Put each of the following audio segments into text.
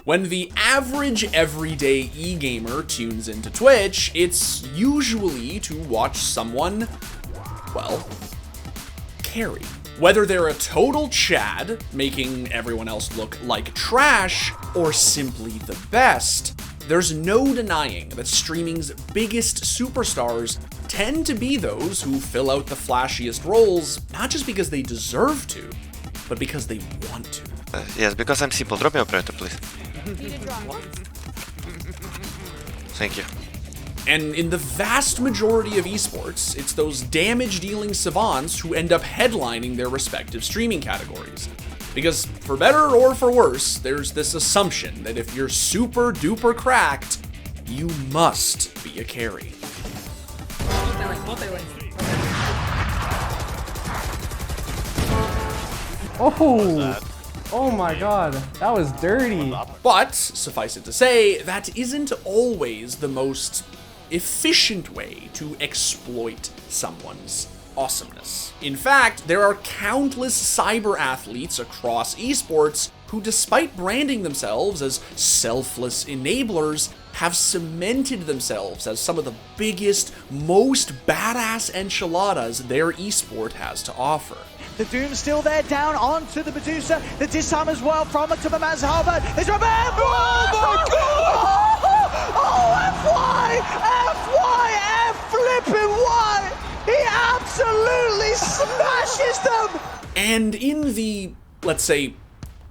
When the average everyday e-gamer tunes into Twitch, it's usually to watch someone, well, carry. Whether they're a total Chad, making everyone else look like trash, or simply the best, there's no denying that streaming's biggest superstars tend to be those who fill out the flashiest roles, not just because they deserve to, but because they want to. Yes, because I'm simple. Drop me a operator, please. Thank you. And in the vast majority of esports, it's those damage-dealing savants who end up headlining their respective streaming categories. Because for better or for worse, there's this assumption that if you're super duper cracked, you must be a carry. Oh my god, that was dirty. But, suffice it to say, that isn't always the most efficient way to exploit someone's awesomeness. In fact, there are countless cyber athletes across esports who, despite branding themselves as selfless enablers, have cemented themselves as some of the biggest, most badass enchiladas their esport has to offer. The Doom's still there, down onto the Medusa. The disarm as well from it to the man's halberd. There's a man! Oh my god! Oh, FY! F-flipping Y! He absolutely smashes them! And in the, let's say,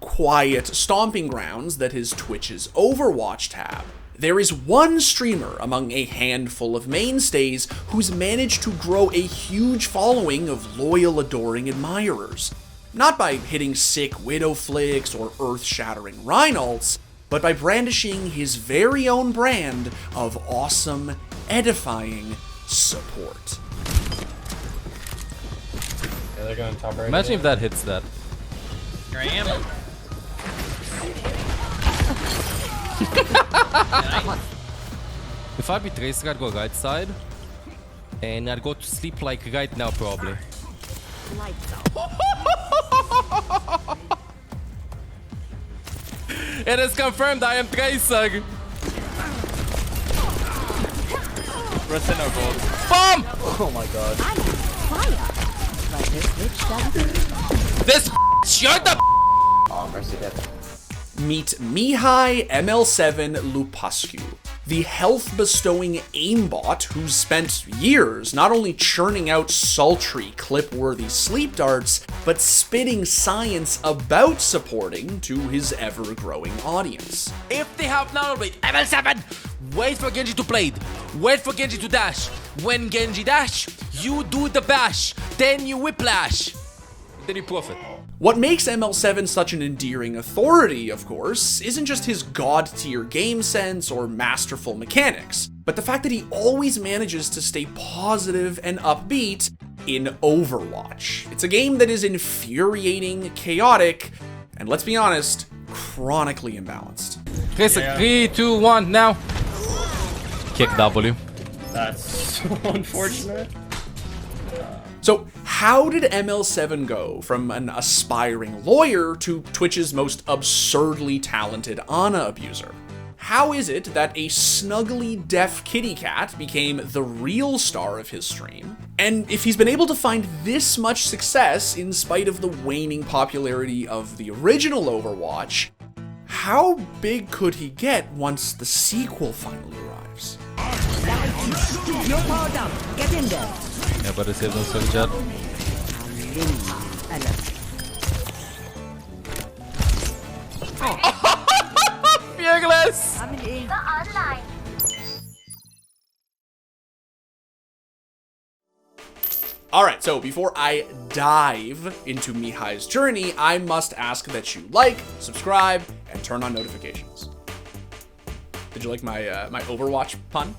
quiet stomping grounds that is Twitch's Overwatch tab, there is one streamer among a handful of mainstays who's managed to grow a huge following of loyal, adoring admirers. Not by hitting sick widow flicks or earth-shattering Rein ults, but by brandishing his very own brand of awesome, edifying support. Yeah, they're going top right. Imagine if that hits that. Here I am. If I'd be Tracer, I'd go right side. And I'd go to sleep like right now, probably. It is confirmed I am Tracer. Rest no gold. BOOM! Oh my god. I'm on fire. But this bitch doesn't. This shut the Oh, mercy dead. Meet Mihai ML7 Lupascu, the health-bestowing aimbot who's spent years not only churning out sultry, clip-worthy sleep darts, but spitting science about supporting to his ever-growing audience. If they have Nanoblade, ML7! Wait for Genji to play it. Wait for Genji to dash. When Genji dash, you do the bash. Then you whiplash. Then you profit. What makes ML7 such an endearing authority, of course, isn't just his god-tier game sense or masterful mechanics, but the fact that he always manages to stay positive and upbeat in Overwatch. It's a game that is infuriating, chaotic, and let's be honest, chronically imbalanced. Tracer, 3, 2, 1, now. Kick W. That's so unfortunate. So how did ML7 go from an aspiring lawyer to Twitch's most absurdly talented Ana abuser? How is it that a snuggly deaf kitty cat became the real star of his stream? And if he's been able to find this much success in spite of the waning popularity of the original Overwatch, how big could he get once the sequel finally arrives? No power down. Get in there. Yeah, but it's even so chat. Fearless! Alright, so before I dive into Mihai's journey, I must ask that you like, subscribe, and turn on notifications. Did you like my my Overwatch pun?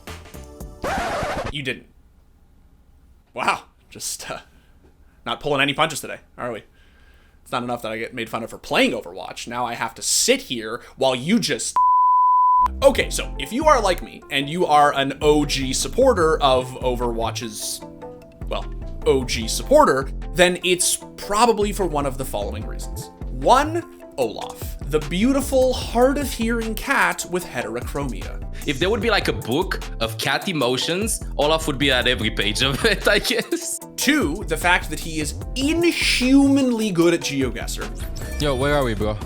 You didn't. Wow, just not pulling any punches today, are we? It's not enough that I get made fun of for playing Overwatch. Now I have to sit here while you just... Okay, so if you are like me, and you are an OG supporter of Overwatch's, well, OG supporter, then it's probably for one of the following reasons. One, Olaf, the beautiful, hard-of-hearing cat with heterochromia. If there would be like a book of cat emotions, Olaf would be at every page of it, I guess. 2, the fact that he is inhumanly good at GeoGuessr. Yo, where are we, bro?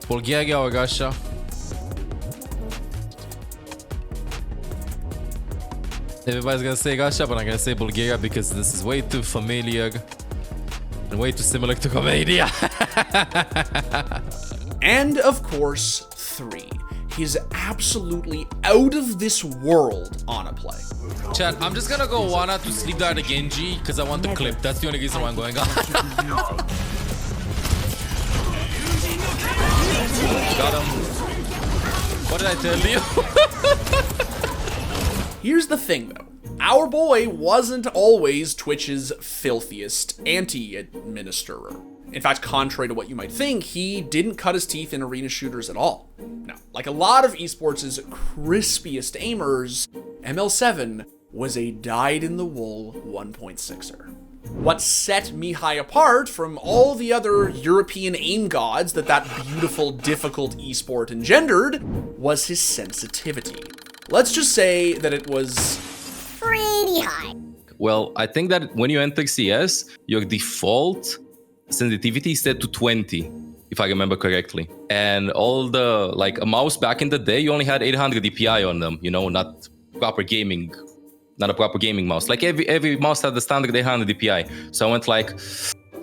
Bulgaria or Russia? Everybody's gonna say Russia, but I'm gonna say Bulgaria because this is way too familiar and way too similar to Romania. And of course, 3, his absolutely out of this world Ana play. Chat, I'm just gonna go Wana to sleep guard the Genji because I want the clip. That's the only reason why I'm going on. Got him. What did I tell you? Here's the thing though. Our boy wasn't always Twitch's filthiest anti-administerer. In fact, contrary to what you might think, he didn't cut his teeth in arena shooters at all. No, like a lot of esports' crispiest aimers, ML7 was a dyed-in-the-wool 1.6er. What set Mihai apart from all the other European aim gods that beautiful, difficult esport engendered was his sensitivity. Let's just say that it was Pretty high. Well, I think that when you enter CS, your default sensitivity is set to 20, if I remember correctly. And all the, like a mouse back in the day, you only had 800 DPI on them, you know, not a proper gaming mouse. Like every mouse had the standard 800 DPI. So I went like,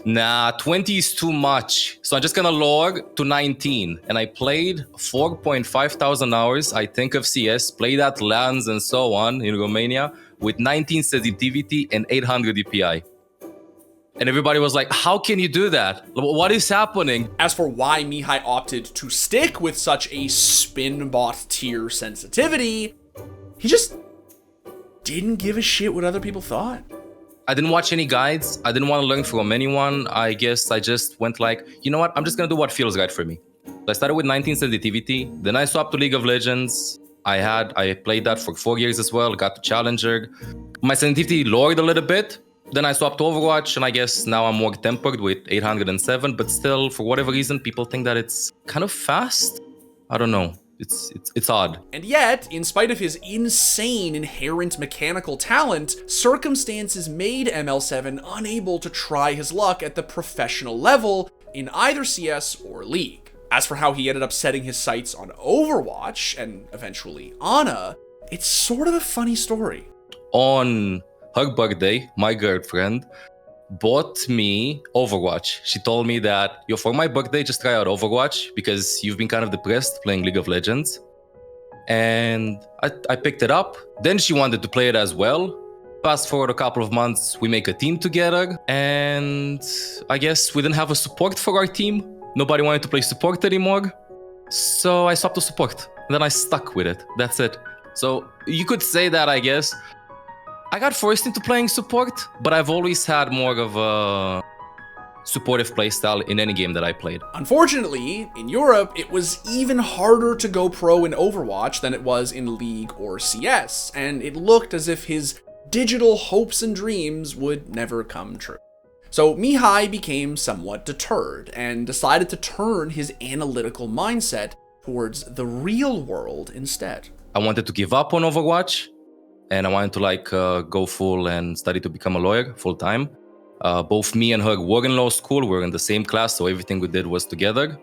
nah, 20 is too much. So I'm just gonna lower to 19. And I played 4.5 thousand hours, I think, of CS, played at LANs and so on in Romania with 19 sensitivity and 800 DPI. And everybody was like, how can you do that? What is happening? As for why Mihai opted to stick with such a spin-bot tier sensitivity, he just didn't give a shit what other people thought. I didn't watch any guides. I didn't want to learn from anyone. I guess I just went like, you know what? I'm just going to do what feels right for me. So I started with 19 sensitivity. Then I swapped to League of Legends. I played that for 4 years as well. Got to Challenger. My sensitivity lowered a little bit. Then I swapped to Overwatch, and I guess now I'm more tempered with 807. But still, for whatever reason, people think that it's kind of fast. I don't know. It's odd. And yet, in spite of his insane inherent mechanical talent, circumstances made ML7 unable to try his luck at the professional level in either CS or League. As for how he ended up setting his sights on Overwatch, and eventually Ana, it's sort of a funny story. On her birthday, my girlfriend bought me Overwatch. She told me that, yo, for my birthday, just try out Overwatch because you've been kind of depressed playing League of Legends. And I picked it up. Then she wanted to play it as well. Fast forward a couple of months, we make a team together. And I guess we didn't have a support for our team. Nobody wanted to play support anymore. So I swapped to support. And then I stuck with it. That's it. So you could say that, I guess, I got forced into playing support, but I've always had more of a supportive playstyle in any game that I played. Unfortunately, in Europe, it was even harder to go pro in Overwatch than it was in League or CS, and it looked as if his digital hopes and dreams would never come true. So Mihai became somewhat deterred and decided to turn his analytical mindset towards the real world instead. I wanted to give up on Overwatch, and I wanted to go full and study to become a lawyer full time. Both me and her were in law school, we're in the same class, so everything we did was together.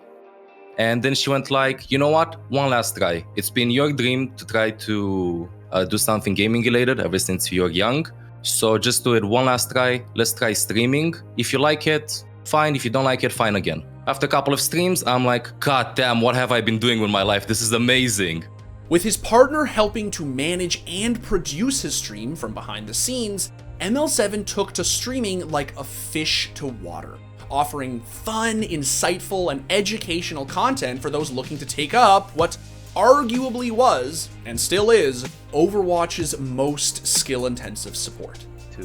And then she went like, you know what, one last try. It's been your dream to try to do something gaming related ever since you're young. So just do it one last try. Let's try streaming. If you like it, fine. If you don't like it, fine again. After a couple of streams, I'm like, God damn, what have I been doing with my life? This is amazing. With his partner helping to manage and produce his stream from behind the scenes, ML7 took to streaming like a fish to water, offering fun, insightful, and educational content for those looking to take up what arguably was, and still is, Overwatch's most skill-intensive support. to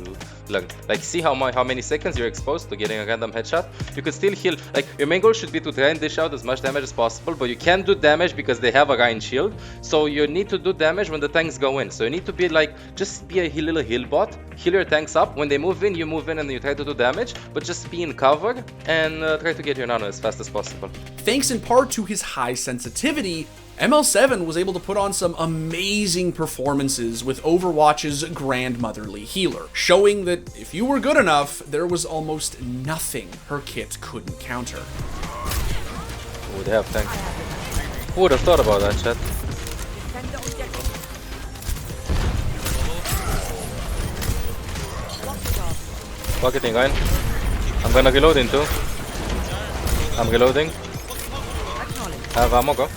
learn. Like, see how many seconds you're exposed to getting a random headshot? You could still heal. Like, your main goal should be to try and dish out as much damage as possible, but you can't do damage because they have a Rein shield. So you need to do damage when the tanks go in. So you need to be like, just be a little heal bot, heal your tanks up. When they move in, you move in and you try to do damage, but just be in cover and try to get your nano as fast as possible. Thanks in part to his high sensitivity, ML7 was able to put on some amazing performances with Overwatch's grandmotherly healer, showing that if you were good enough, there was almost nothing her kit couldn't counter. Oh, they have tank. Who would have thought about that, chat? Bucketing, Rein. I'm gonna reload in too. I'm reloading. Have ammo, go.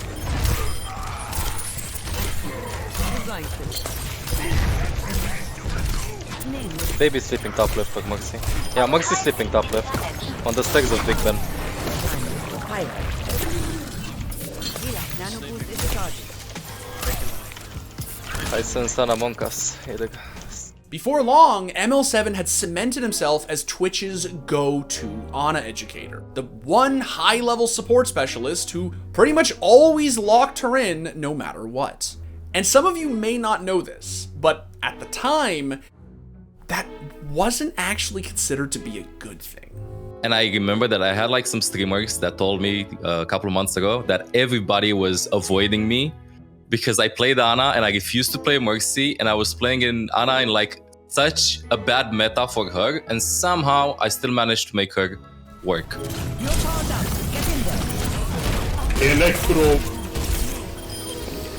Baby's sleeping top left, but Moxie. Yeah, Moxie's sleeping top left. On the stairs of Big Ben. I sense an Among Us. Before long, ML7 had cemented himself as Twitch's go-to Ana educator, the one high-level support specialist who pretty much always locked her in no matter what. And some of you may not know this, but at the time, that wasn't actually considered to be a good thing. And I remember that I had like some streamers that told me a couple of months ago that everybody was avoiding me because I played Ana and I refused to play Mercy, and I was playing in Ana in like such a bad meta for her, and somehow I still managed to make her work. Electro.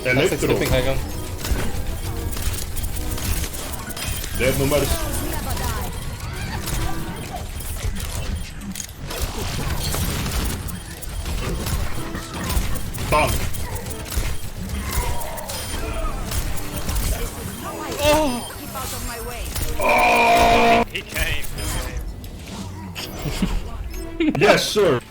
Sleeping high gun. Dead numbers. Tank. He came. Yes, sir.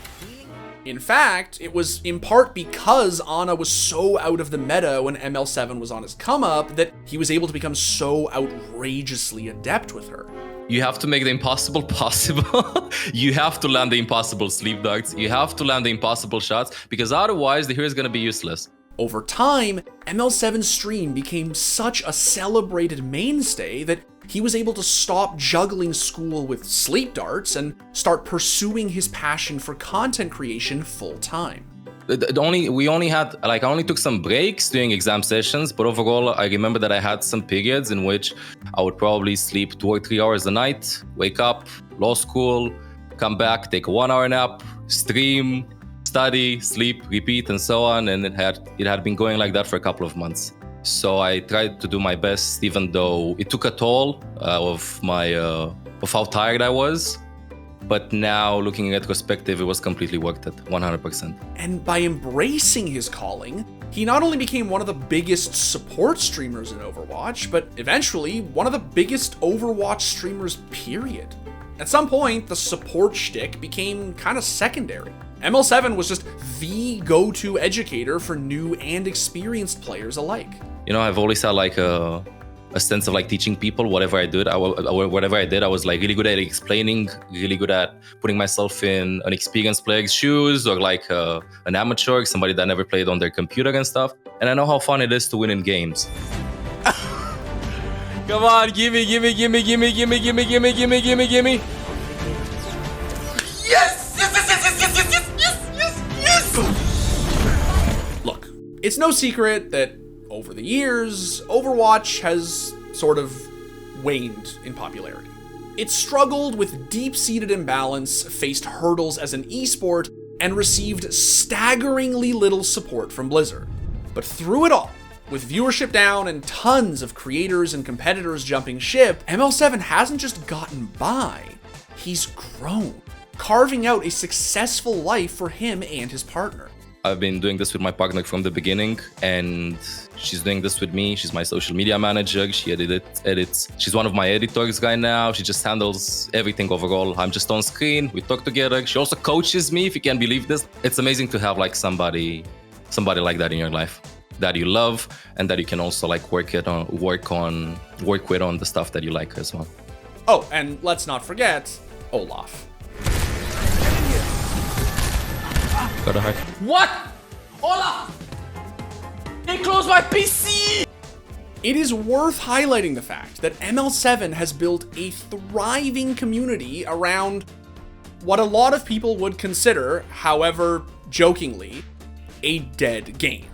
In fact, it was in part because Ana was so out of the meta when ML7 was on his come-up that he was able to become so outrageously adept with her. You have to make the impossible possible. You have to land the impossible sleep darts. You have to land the impossible shots, because otherwise the hero is going to be useless. Over time, ML7's stream became such a celebrated mainstay that he was able to stop juggling school with sleep darts and start pursuing his passion for content creation full time. We only had, like, I only took some breaks during exam sessions, but overall, I remember that I had some periods in which I would probably sleep 2 or 3 hours a night, wake up, law school, come back, take a 1 hour nap, stream, study, sleep, repeat, and so on. And it had been going like that for a couple of months. So I tried to do my best, even though it took a toll of how tired I was. But now, looking in retrospective, it was completely worth it, 100%. And by embracing his calling, he not only became one of the biggest support streamers in Overwatch, but eventually one of the biggest Overwatch streamers, period. At some point, the support shtick became kind of secondary. ML7 was just the go-to educator for new and experienced players alike. You know, I've always had like a sense of like teaching people whatever I did. I was like really good at explaining, really good at putting myself in an experienced player's shoes, or like an amateur, somebody that never played on their computer and stuff. And I know how fun it is to win in games. Come on, gimme. Look, it's no secret that over the years, Overwatch has sort of waned in popularity. It struggled with deep-seated imbalance, faced hurdles as an esport, and received staggeringly little support from Blizzard. But through it all, with viewership down and tons of creators and competitors jumping ship, ML7 hasn't just gotten by, he's grown, carving out a successful life for him and his partner. I've been doing this with my partner from the beginning, and she's doing this with me. She's my social media manager. She edits. She's one of my editors right now. She just handles everything overall. I'm just on screen. We talk together. She also coaches me, if you can believe this. It's amazing to have like somebody like that in your life that you love, and that you can also like work with on the stuff that you like as well. Oh, and let's not forget Olaf. Gotta hide. What? Olaf! They closed my PC! It is worth highlighting the fact that ML7 has built a thriving community around what a lot of people would consider, however jokingly, a dead game.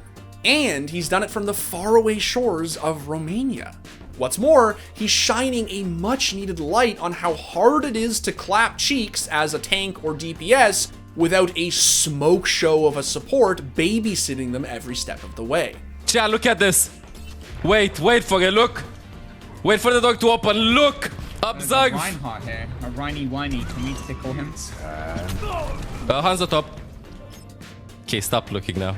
And he's done it from the faraway shores of Romania. What's more, he's shining a much needed light on how hard it is to clap cheeks as a tank or DPS without a smoke show of a support babysitting them every step of the way. Chat, look at this. Wait for it, look. Wait for the door to open, look. Observe. Reinhardt here, a Reiny whiny, can we tickle him? Hands on top. Okay, stop looking now.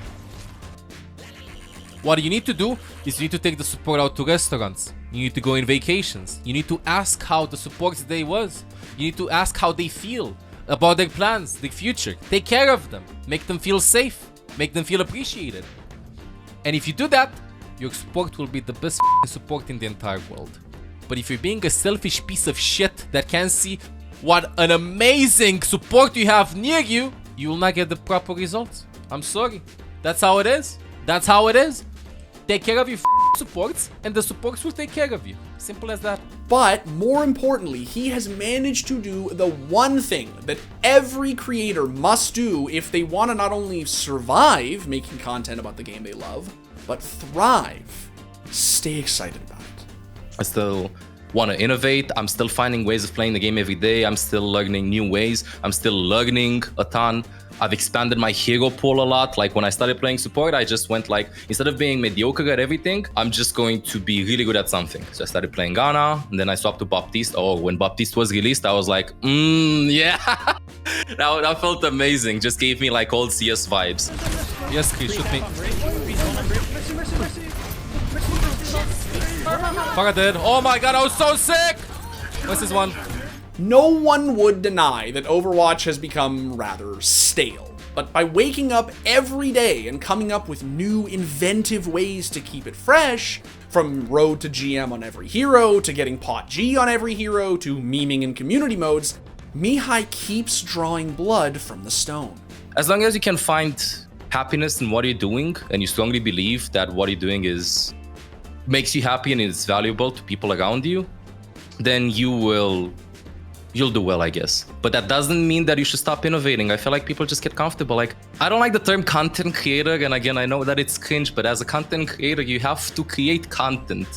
What you need to do is you need to take the support out to restaurants. You need to go in vacations. You need to ask how the support's day was. You need to ask how they feel about their plans, their future. Take care of them. Make them feel safe. Make them feel appreciated. And if you do that, your support will be the best support in the entire world. But if you're being a selfish piece of shit that can't see what an amazing support you have near you, you will not get the proper results. I'm sorry. That's how it is. That's how it is. Take care of your supports, and the supports will take care of you. Simple as that. But more importantly, he has managed to do the one thing that every creator must do if they want to not only survive making content about the game they love, but thrive. Stay excited about it. I still want to innovate. I'm still finding ways of playing the game every day. I'm still learning new ways. I'm still learning a ton. I've expanded my hero pool a lot. Like when I started playing support, I just went like, instead of being mediocre at everything, I'm just going to be really good at something. So I started playing Ghana, and then I swapped to Baptiste. Oh, when Baptiste was released, I was like, yeah. that felt amazing. Just gave me like old CS vibes. Yes, Chris, shoot me. Fuck, I did. Oh my god, I was so sick! What's this one? No one would deny that Overwatch has become rather stale. But by waking up every day and coming up with new inventive ways to keep it fresh, from road to GM on every hero, to getting pot G on every hero, to memeing in community modes, Mihai keeps drawing blood from the stone. As long as you can find happiness in what you're doing, and you strongly believe that what you're doing makes you happy and is valuable to people around you, then you'll do well, I guess. But that doesn't mean that you should stop innovating. I feel like people just get comfortable. Like, I don't like the term content creator, and again, I know that it's cringe, but as a content creator, you have to create content.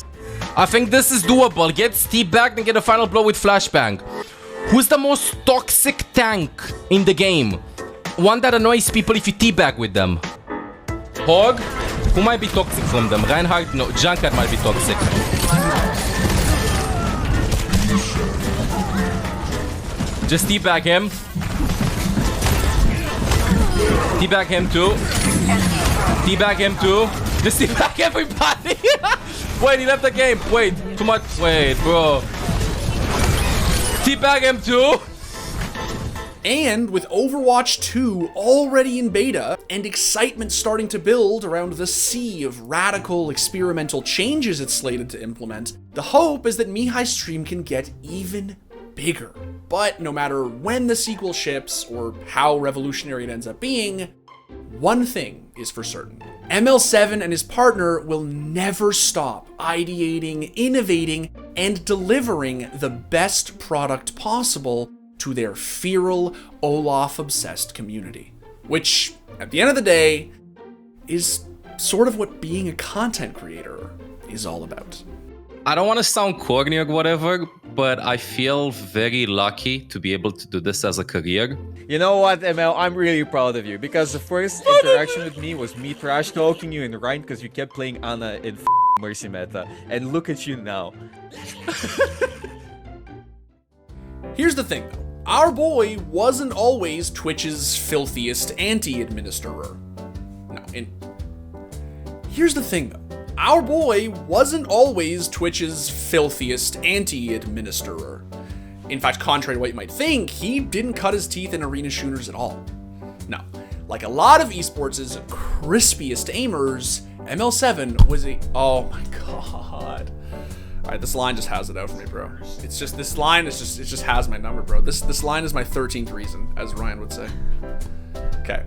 I think this is doable. Get teabagged and get a final blow with flashbang. Who's the most toxic tank in the game? One that annoys people if you teabag with them. Hog? Who might be toxic from them? Reinhardt? No, Junkrat might be toxic. Just teabag him. Teabag him too. Teabag him too. Just teabag everybody. Wait, he left the game. Wait, too much. Wait, bro. Teabag him too. And with Overwatch 2 already in beta, and excitement starting to build around the sea of radical experimental changes it's slated to implement, the hope is that Mihai's stream can get even bigger. But no matter when the sequel ships, or how revolutionary it ends up being, one thing is for certain. ML7 and his partner will never stop ideating, innovating, and delivering the best product possible to their feral, Olaf-obsessed community. Which, at the end of the day, is sort of what being a content creator is all about. I don't want to sound corny or whatever, but I feel very lucky to be able to do this as a career. You know what, ML? I'm really proud of you, because the first interaction with me was me trash talking you in Rein because you kept playing Ana in Mercy meta. And look at you now. Here's the thing though. Our boy wasn't always Twitch's filthiest anti-administerer. Here's the thing though. Our boy wasn't always Twitch's filthiest anti-administerer. In fact, contrary to what you might think, he didn't cut his teeth in arena shooters at all. No, like a lot of esports' crispiest aimers, ML7 was oh my god. Alright, this line just has it out for me, bro. It's just, this line is just, it just has my number, bro. This line is my 13th reason, as Ryan would say. Okay.